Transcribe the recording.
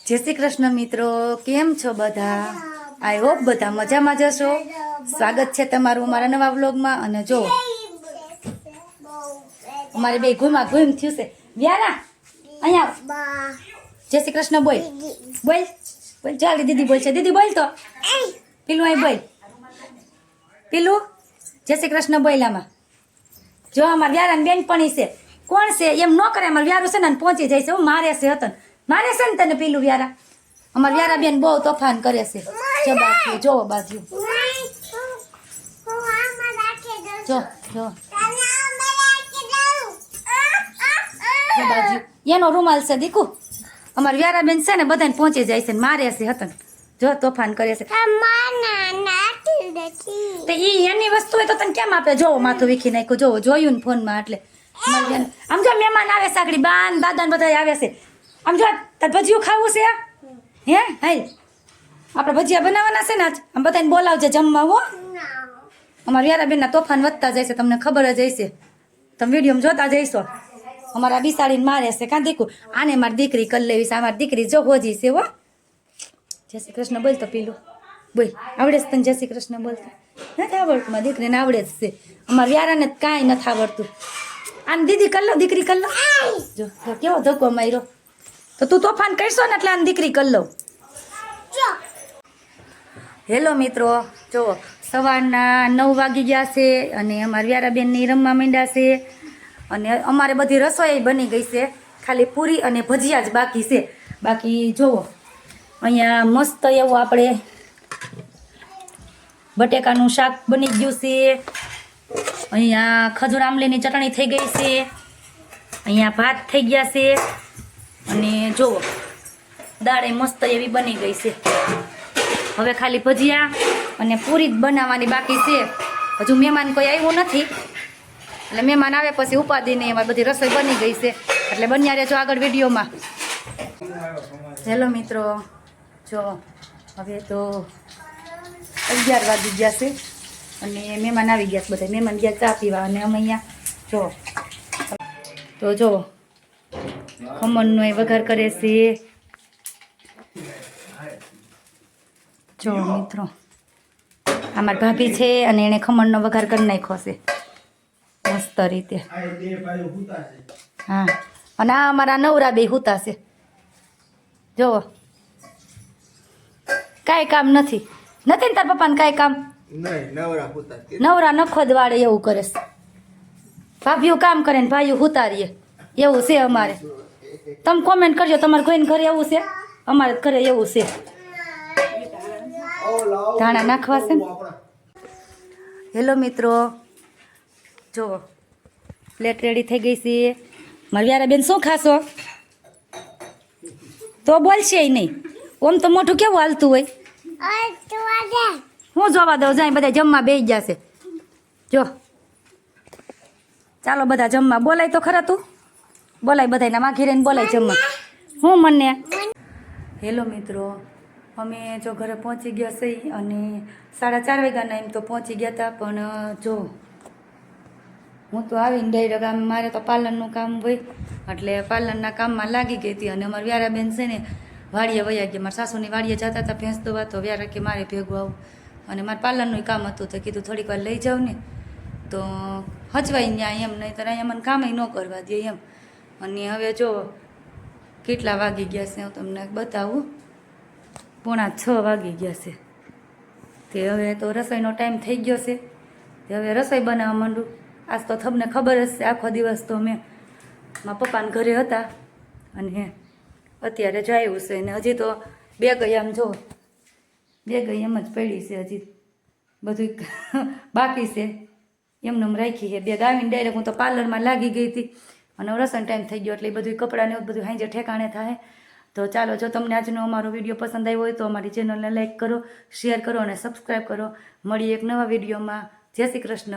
જય શ્રી કૃષ્ણ મિત્રો, કેમ છો બધા? આઈ હોપ બધા મજામાં જશો. સ્વાગત છે તમારું અમારા નવા વ્લોગમાં. અને જો અમારે બે ઘુમ થયું છે. વ્યારા અહીંયા જય શ્રી કૃષ્ણ બોલ બોલ બોલ. ચાલી દીદી બોલ છે. દીદી બોલ તો પેલું અહીં બોલ. પેલું જય શ્રી કૃષ્ણ બોલામાં જો અમારે વ્યારા બેનપણી છે. કોણ છે એમ ન કરે. અમારે વ્યારું છે ને પહોંચી જાય છે. હું મારે છે હતન મારે છે ને તને પેલું વ્યારા. અમાર વ્યારા બેન બહુ તોફાન કરે છે. જો બાજુ જો બાજુ જો જો બાજુ એનો રૂમાલ છે દીકુ. અમાર વ્યારા બેન છે ને બધાને પહોંચી જાય છે. મારે છે હતન જો તોફાન કરે છે. તો ઈ એની વસ્તુ હોય તો તને કેમ આપે? જોવો માથું વીખી નાખ્યું. જોવો જોયું ને ફોનમાં. એટલે આમ જો મહેમાન આવે સાકડી બાન દાદા ને બધા આવે છે. આમ જો તાર ભજીયું ખાવું છે હે? હાલ આપણે ભજીયા બનાવવાના છે ને આજ. આમ બધાને બોલાવજે જમવા હો. અમારા વ્યારા બેનના તોફાન વધતા જાય છે. તમને ખબર જ હશે. તમે વિડીયો જોતા જઈશો. અમારા બિસાડીને મારે છે કાં દીકું. આને મારી દીકરી કરી લેવી છે. અમારી દીકરી જો હોજી છે હો. જય શ્રી કૃષ્ણ બોલ તો પેલું બોલ. આવડે છે તને જય શ્રી કૃષ્ણ બોલતા? નથી આવડતું. મારી દીકરીને આવડે જ છે. અમારા વ્યારાને કાંઈ નથી આવડતું. આને દીદી કરી લો દીકરી કરી લો. જો કેવો ધક્કો માર્યો. તો તું તોફાન કરશો ને એટલે આને દીકરી કરી લઉં. હેલો મિત્રો, જો સવારના 9 વાગી ગયા છે અને અમારા વ્યારાબેનની રમવા માંડ્યા છે. અને અમારે બધી રસોઈ બની ગઈ છે. ખાલી પૂરી અને ભજીયા જ બાકી છે. બાકી જુઓ અહીંયા મસ્ત એવું આપણે બટેકાનું શાક બની ગયું છે. અહીંયા ખજૂર આમલીની ચટણી થઈ ગઈ છે. અહીંયા ભાત થઈ ગયા છે. અને જુઓ દાળ મસ્ત એવી બની ગઈ છે. હવે ખાલી ભજીયા અને પૂરી જ બનાવવાની બાકી છે. હજુ મહેમાન કોઈ આવ્યું નથી. એટલે મહેમાન આવે પછી ઉપાદીને એમાં બધી રસોઈ બની ગઈ છે. એટલે બન્યા રહેજો આગળ વિડીયોમાં. હેલો મિત્રો, જો હવે તો 11 વાગી ગયા છે અને મહેમાન આવી ગયા છે. બધા મહેમાન ગયા ચા પીવા. અને અમે અહીંયા જો તો જો ખમણનો એ વઘાર કરે છે. જો મિત્રો અમારી ભાભી છે અને એણે ખમણનો વઘાર કરી નાખ્યો છે મસ્ત રીતે. હા અને આ અમારા નવરા બે હુતા છે. જુઓ કાંઈ કામ નથી. નથી ને તાર પપ્પાને કાંઈ કામ? નવરા નખો જ વાળે એવું કરે છે. ભાભીઓ કામ કરે ને ભાઈઓ હુતા રહીએ એવું છે અમારે. તમે કોમેન્ટ કરજો તમારે કોઈને ઘરે એવું છે? અમારે ઘરે એવું છે. ધાણા નાખવા છે ને. હેલો મિત્રો, જુઓ પ્લેટ રેડી થઈ ગઈ છે. મારી વ્યારા બેન શું ખાશો? તો બોલશે નહીં. ઓમ તો મોટું કેવું હાલતું હોય. હું જોવા દઉં જાય બધા જમવા બેસી ગયા છે. જો ચાલો બધા જમવા. બોલાય તો ખરા તું બોલાય બધાને માખી રહીને બોલાય જમવા. હું મને હેલો મિત્રો, અમે જો ઘરે પહોંચી ગયા છે અને 4:30 વાગ્યાના એમ તો પહોંચી ગયા હતા. પણ જો હું તો આવીને ડાયરેક્ટ આમ મારે તો પાર્લરનું કામ હોય એટલે પાર્લરના કામમાં લાગી ગઈ હતી. અને અમારા વ્યારાબેન છે ને વાડીએ વયા ગયા. મારા સાસુની વાડીએ જતા હતા ભેંસ દોવા. તો વ્યારા કે મારે ભેગું આવું. અને મારે પાર્લરનું કામ હતું તો કીધું થોડીક વાર લઈ જાઉં ને તો હચવાઈ ત્યાં એમ. નહીં તો અહીંયા મને કામે ન કરવા દે એમ. અને હવે જો કેટલા વાગી ગયા છે હું તમને બતાવું. 5:45 વાગી ગયા છે. તે હવે તો રસોઈનો ટાઈમ થઈ ગયો છે. તે હવે રસોઈ બનાવવા માંડું. આજ તો તમને ખબર જ છે આખો દિવસ તો મેં મારા પપ્પાને ઘરે હતા અને અત્યારે જ આવ્યું છે. ને હજી તો બે ગઈ આમ જો બે ગઈ એમ જ પડી છે. હજી બધું બાકી છે. એમને રાખી છે. બે આવીને ડાયરેક્ટ હું તો પાર્લરમાં લાગી ગઈ હતી અને રસોઈનો ટાઈમ થઈ ગયો એટલે બધું કપડાને બધું હાંજે ઠેકાણે થાય. તો ચાલો, જો તમને આજનો અમારો વિડીયો પસંદ આવ્યો હોય તો અમારી ચેનલને લાઈક કરો, શેર કરો અને સબસ્ક્રાઈબ કરો. મળીએ એક નવા વિડીયોમાં. જય શ્રી કૃષ્ણ.